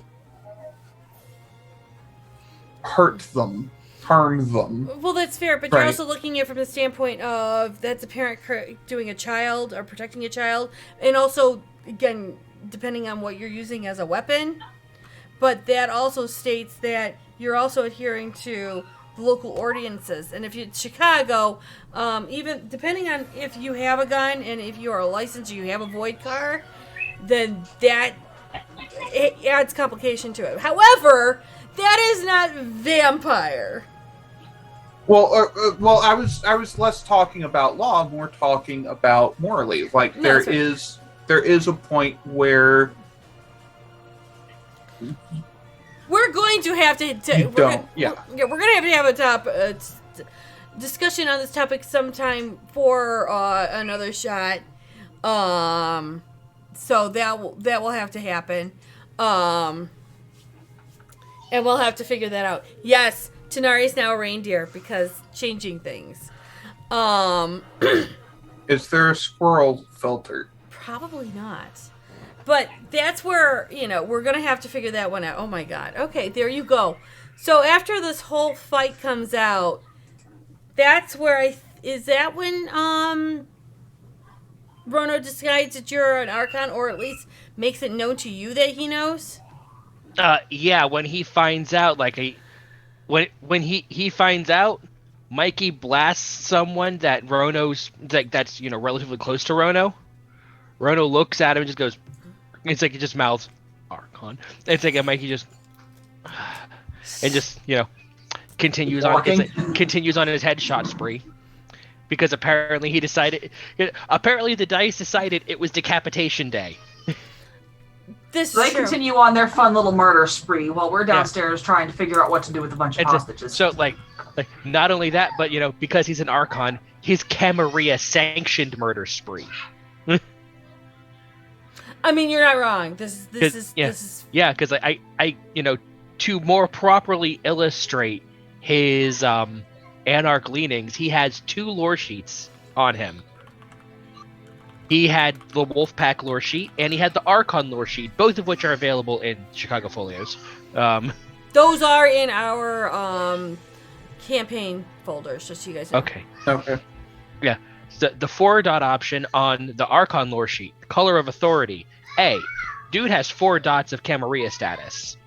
hurt them, harm them. Well, that's fair, but Right. you're also looking at it from the standpoint of that's a parent doing a child or protecting a child, and also, again, depending on what you're using as a weapon. But that also states that you're also adhering to the local ordinances. And if it's Chicago, even depending on if you have a gun and if you are licensed or you have a void car, then it adds complication to it. However, that is not vampire. Well, I was less talking about law, more talking about morally. Like No, there that's is a point where we're going to have to. You don't, yeah. We're going to have a discussion on this topic sometime for another shot. So that will have to happen. And we'll have to figure that out. Yes, Tanari is now a reindeer because changing things. is there a squirrel filter? Probably not. But that's where, we're going to have to figure that one out. Oh my god. Okay, there you go. So after this whole fight comes out, that's where is that when Rono decides that you're an Archon, or at least makes it known to you that he knows? Yeah, when he finds out, when he finds out, Mikey blasts someone that Rono's that's relatively close to Rono. Rono looks at him and just goes, it's like he just mouths Archon. It's like Mikey just and just continues on his headshot spree. Because apparently the dice decided it was decapitation day. This So they is true. continue on their fun little murder spree while we're downstairs trying to figure out what to do with a bunch of hostages. So not only that, but because he's an Archon, his Camarilla sanctioned murder spree. I mean, you're not wrong. This is Yeah, because I to more properly illustrate his Anarch leanings, he has 2 lore sheets on him. He had the Wolfpack lore sheet, and he had the Archon lore sheet, both of which are available in Chicago Folios. Those are in our campaign folders, just so you guys know. Okay. Okay. Yeah. So the 4-dot option on the Archon lore sheet, color of authority. A, dude has 4 dots of Camarilla status.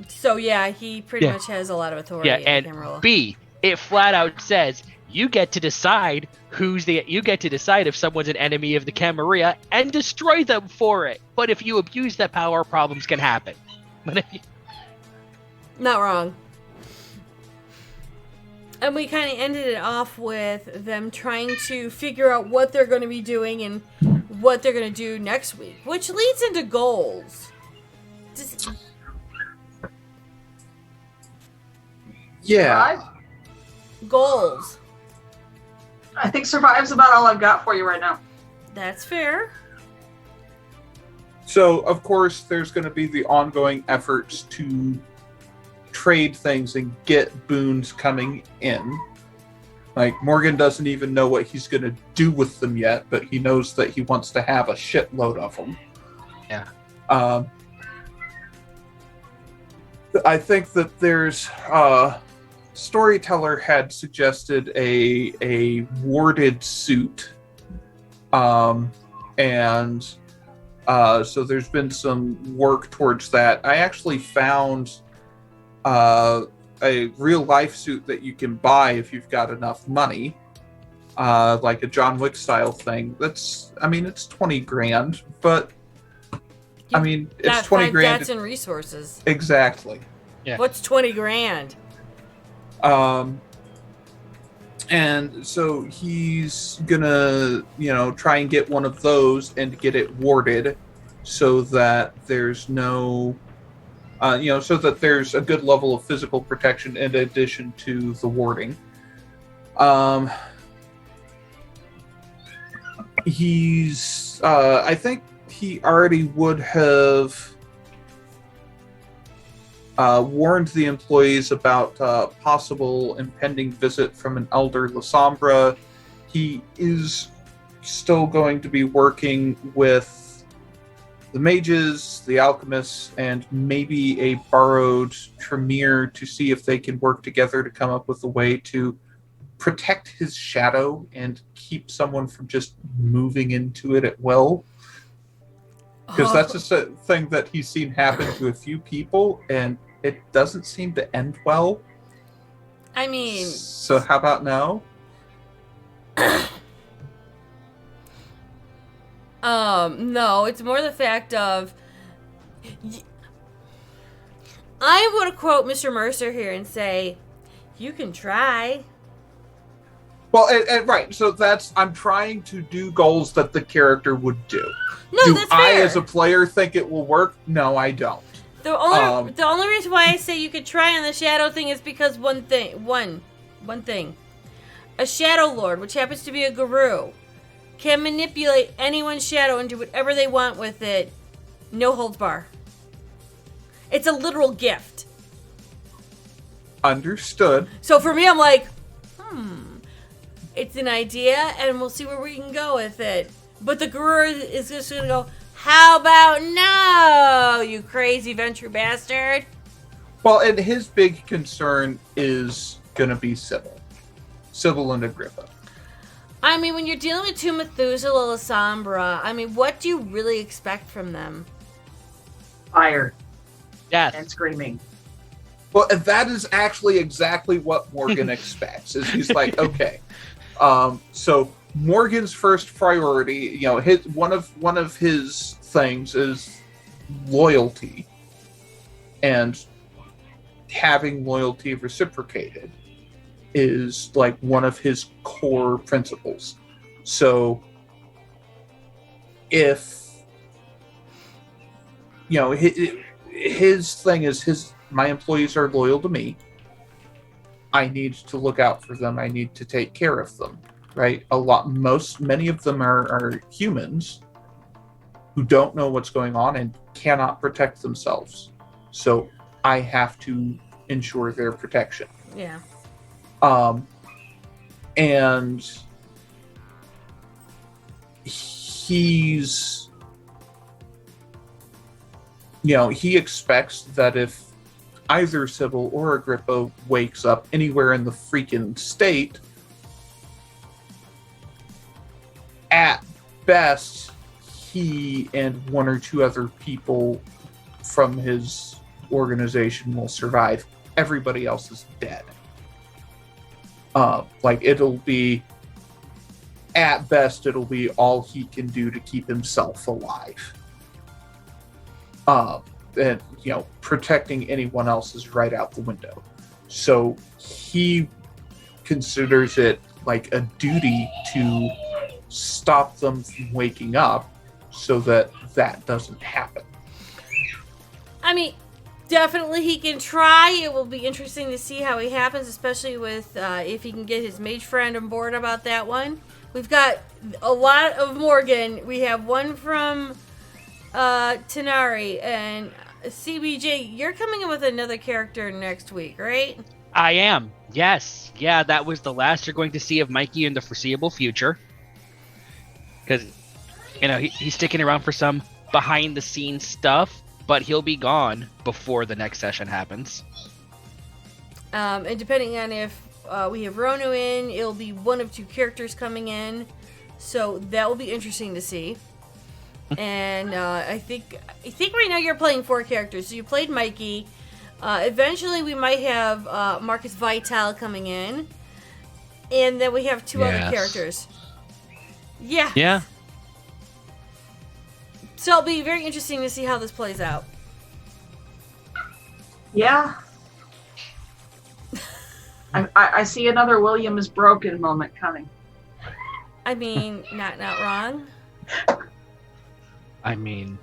So yeah, he pretty much has a lot of authority. Yeah, in and Camarilla. B, it flat out says you get to decide if someone's an enemy of the Camarilla and destroy them for it. But if you abuse that power, problems can happen. But if you... Not wrong. And we kind of ended it off with them trying to figure out what they're going to be doing and what they're going to do next week, which leads into goals. Yeah. Survive? Goals. I think survive's about all I've got for you right now. That's fair. So, of course, there's going to be the ongoing efforts to trade things and get boons coming in. Like, Morgan doesn't even know what he's going to do with them yet, but he knows that he wants to have a shitload of them. Yeah. I think that there's... Storyteller had suggested a warded suit. So there's been some work towards that. I actually found a real life suit that you can buy if you've got enough money, like a John Wick style thing. It's 20 grand, but it's 20 grand. That's in resources. Exactly. Yeah. What's 20 grand? And so he's gonna, try and get one of those and get it warded so that there's no, so that there's a good level of physical protection in addition to the warding. I think he already would have warned the employees about possible impending visit from an elder Lasombra. He is still going to be working with the mages, the alchemists, and maybe a borrowed Tremere to see if they can work together to come up with a way to protect his shadow and keep someone from just moving into it at will. Because that's just a thing that he's seen happen to a few people, and it doesn't seem to end well. I mean... So how about now? No, it's more the fact of... I want to quote Mr. Mercer here and say, you can try. Well, and right, so I'm trying to do goals that the character would do. No, do that's I, fair. as a player, think it will work? No, I don't. The only reason why I say you could try on the shadow thing is because one thing. A Shadow Lord, which happens to be a guru, can manipulate anyone's shadow and do whatever they want with it. No holds bar. It's a literal gift. Understood. So for me, I'm like, it's an idea, and we'll see where we can go with it. But the guru is just going to go, how about no, you crazy venture bastard? Well, and his big concern is going to be Sybil and Agrippa. I mean, when you're dealing with two Methuselah Lasombra, what do you really expect from them? Fire Death. and screaming. Well, and that is actually exactly what Morgan expects. Is he's like, okay, so Morgan's first priority, one of his things is loyalty, and having loyalty reciprocated is like one of his core principles. So if his thing is my employees are loyal to me, I need to look out for them, I need to take care of them, right? Many of them are humans who don't know what's going on and cannot protect themselves. So I have to ensure their protection. Yeah. And he's, he expects that if either Sybil or Agrippa wakes up anywhere in the freaking state, at best, he and one or two other people from his organization will survive. Everybody else is dead. It'll be, at best, it'll be all he can do to keep himself alive. And, protecting anyone else is right out the window. So he considers it like a duty to stop them from waking up so that doesn't happen. Definitely he can try. It will be interesting to see how he happens, especially with if he can get his mage friend on board about that one. We've got a lot of Morgan. We have one from Tanari and CBJ, you're coming in with another character next week, right? I am. Yes. Yeah, that was the last you're going to see of Mikey in the foreseeable future. Because, he's sticking around for some behind-the-scenes stuff, but he'll be gone before the next session happens. And depending on if we have Rono in, it'll be one of two characters coming in. So that will be interesting to see. And I think right now you're playing 4 characters. So you played Mikey. Eventually we might have Marcus Vital coming in. And then we have 2 other characters. Yeah. Yeah. So it'll be very interesting to see how this plays out. Yeah. I see another William is broken moment coming. I mean, not wrong. I mean,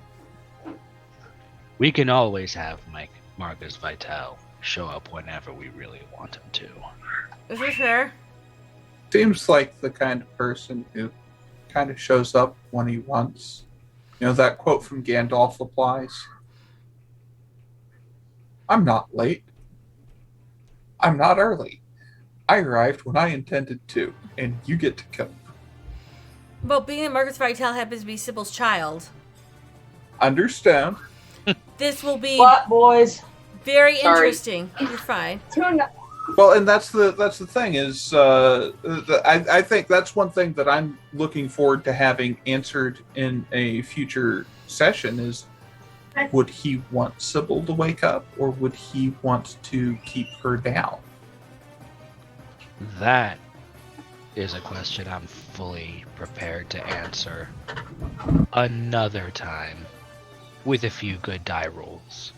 we can always have Marcus Vital show up whenever we really want him to. Is this fair? Seems like the kind of person who kind of shows up when he wants. That quote from Gandalf applies. I'm not late. I'm not early. I arrived when I intended to, and you get to come. Well, being that Marcus Vital happens to be Sybil's child, Understand? this will be What, boys? very Sorry. interesting. You're fine. Well, and that's the thing is, I think that's one thing that I'm looking forward to having answered in a future session is, would he want Sybil to wake up, or would he want to keep her down? That is a question I'm fully prepared to answer another time with a few good die rolls.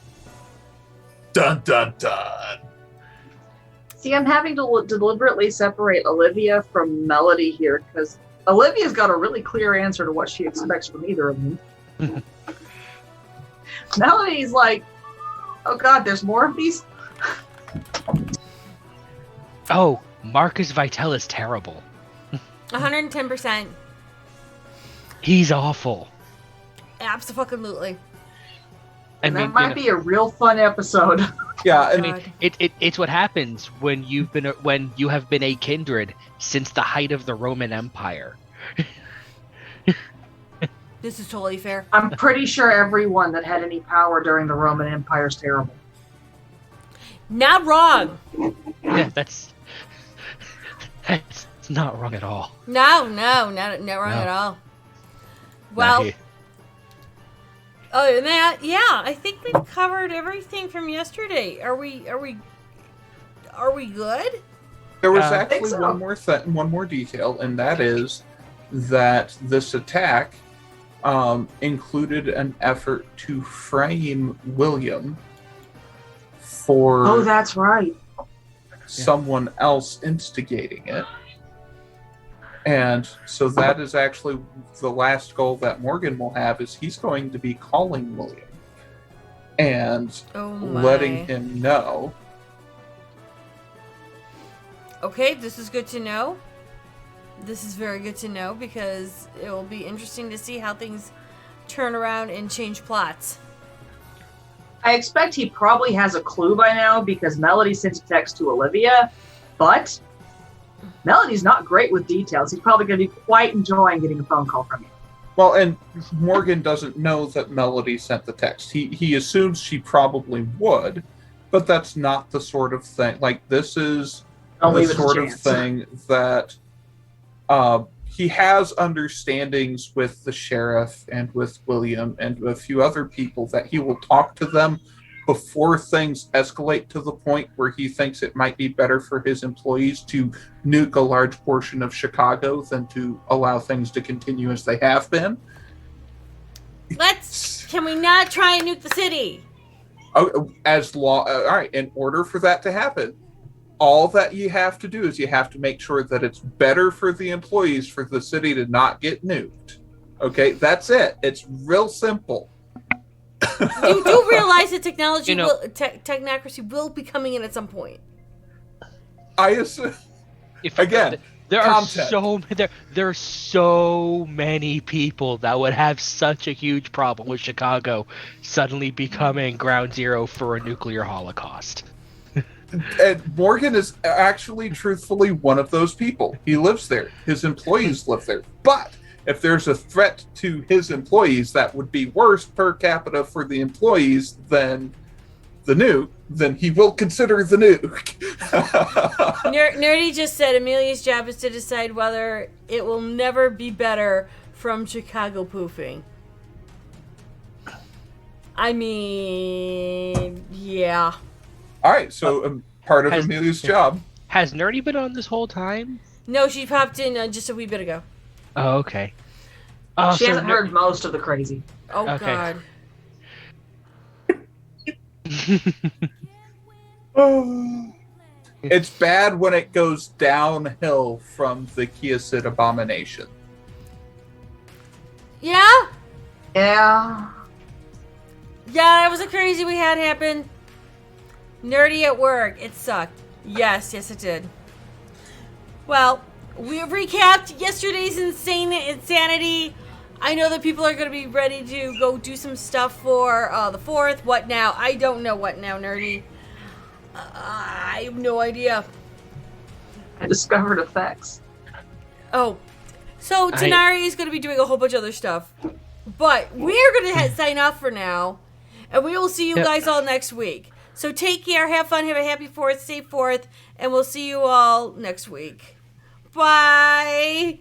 Dun dun dun. See, I'm having to deliberately separate Olivia from Melody here because Olivia's got a really clear answer to what she expects from either of them. Melody's like, oh god, there's more of these? Oh, Marcus Vital is terrible. 110%. He's awful. Absolutely. I That mean, might be a real fun episode. Yeah, Oh, and God. it's what happens when you have been a kindred since the height of the Roman Empire. This is totally fair. I'm pretty sure everyone that had any power during the Roman Empire is terrible. Not wrong. Yeah, that's not wrong at all. No, not wrong No. at all. Well, Not other than that, yeah, I think we've covered everything from yesterday. Are we good? there was I think actually so. one more detail, and that is that this attack included an effort to frame William for Oh, that's right. someone else instigating it. And so that is actually the last goal that Morgan will have, is he's going to be calling William and Oh my. letting him know. Okay, this is good to know. This is very good to know because it will be interesting to see how things turn around and change plots. I expect he probably has a clue by now because Melody sent a text to Olivia, but Melody's not great with details. He's probably going to be quite enjoying getting a phone call from you. Well, and Morgan doesn't know that Melody sent the text. He assumes she probably would, but that's not the sort of thing. Like, this is Don't the leave it a sort of chance. thing that he has understandings with the sheriff and with William and a few other people that he will talk to them before things escalate to the point where he thinks it might be better for his employees to nuke a large portion of Chicago than to allow things to continue as they have been. Can we not try and nuke the city? All right, in order for that to happen, all that you have to do is you have to make sure that it's better for the employees for the city to not get nuked. Okay, that's it. It's real simple. You do realize that technology You know- will, technocracy will be coming in at some point. I assume, If again, There are Content. there are so many people that would have such a huge problem with Chicago suddenly becoming ground zero for a nuclear holocaust. And Morgan is actually, truthfully, one of those people. He lives there. His employees live there. But if there's a threat to his employees that would be worse per capita for the employees than the nuke, then he will consider the nuke. Nerdy just said Amelia's job is to decide whether it will never be better from Chicago poofing. I mean, yeah. All right, so part of Has- Amelia's job. Has Nerdy been on this whole time? No, she popped in just a wee bit ago. Oh, okay. She hasn't heard most of the crazy. Oh, Okay. God. It's bad when it goes downhill from the Kiasid abomination. Yeah? Yeah. Yeah, that was a crazy we had happen. Nerdy at work. It sucked. Yes, it did. Well, we have recapped yesterday's insanity. I know that people are going to be ready to go do some stuff for the 4th. What now? I don't know what now, Nerdy. I have no idea. I discovered effects. Oh, so Tanari is going to be doing a whole bunch of other stuff. But we're going to sign off for now. And we will see you guys all next week. So take care, have fun, have a happy 4th, stay 4th, and we'll see you all next week. Bye!